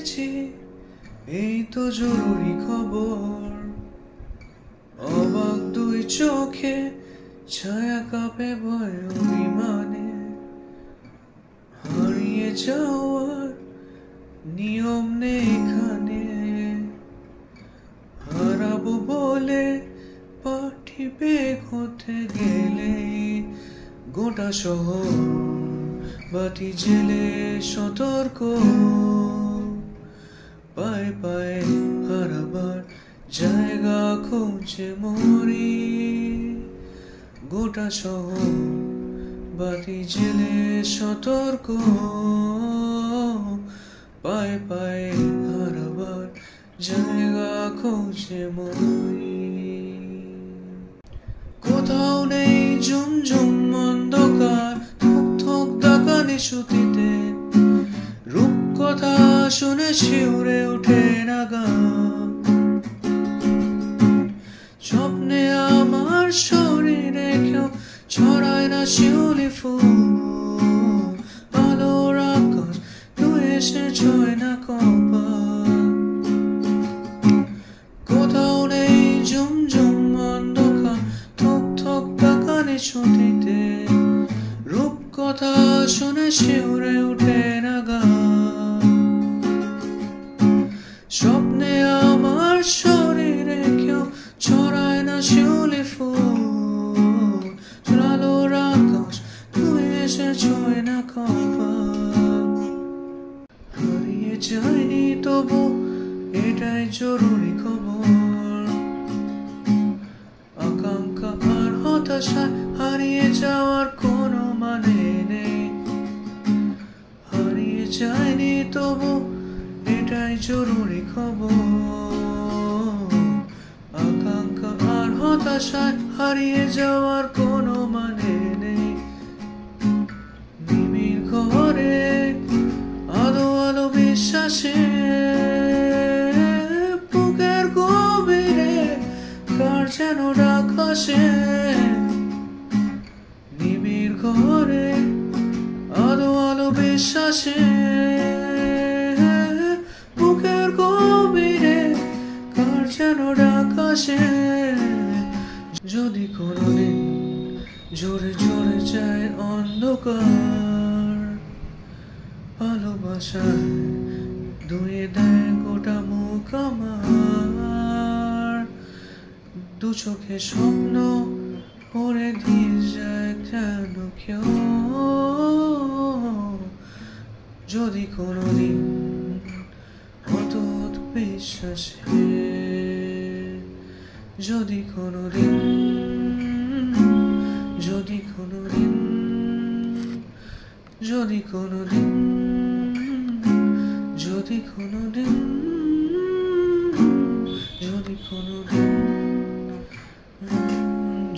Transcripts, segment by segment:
পেয়েছি এই তো জরুরি খবর। অবাক দুই চোখে ছায়া কাঁপে ভয় অভিমানে। হারিয়ে যাওয়ার নিয়ম নেই এখানে। হারাবো বলে পাটি বেগ হতে গেলে গোটা শহর বাতি জেলে সতর্ক। পায়ে পায়ে হারাবার জায়গা খুঁজে মরি। গোটা শহর বাতি জেলে সতর্ক। পায়ে পায়ে হারাবার জায়গা খুঁজে মরি। কোথাও নেই ঝুমঝুম অন্ধকার, থক থক ডাকা নিশুতিতে। রূপকথা শুনে শিউরে ওঠে না গা। স্বপ্নে আমার শরীরে কেউ ছড়ায় না শিউলি ফুল। আলোর আকাশ ধুয়ে এসে ছয় না কপাল। কোথাও নেই ঝুমঝুম অন্ধকার, থক থক ডাকা নিশুতিতে। রূপকথা শুনে শিউরে ওঠে না গা। স্বপ্নে আমার শরীরে কেউ ছড়ায় না শিউলি ফুল। আলোর আকাশ ধুয়ে এসে ছয় না কপাল। হারিয়ে যায়নি তবু এটাই জরুরি খবর। আকাঙ্ক্ষা আর হতাশায় হারিয়ে যাওয়ার কোনো মানে নেই। হারিয়ে যায়নি তবু এটাই জরুরি খবর। আকাঙ্ক্ষা আর হতাশায় হারিয়ে যাওয়ার কোনো মানে নেই। নিবিড় ঘরে আলো আলো বিশ্বাসে বুকের গভীরে কার যেন ডাক আসে। নিবিড় ঘরে আলো আলো বিশ্বাসে বুকের গভীরে কার যেন ডাক আসে। যদি কোনোদিন জোরে জোরে যায় অন্ধকার, ভালোবাসায় ধুয়ে দেয় গোটা মুখ আমার। দু চোখে স্বপ্ন ভরে দিয়ে যায় কেন কেউ। যদি কোনোদিন অটুট বিশ্বাসে, যদি কোনোদিন, যদি কোনোদিন, যদি কোনোদিন, যদি কোনোদিন, যদি কোনোদিন,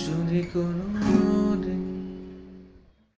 যদি কোনো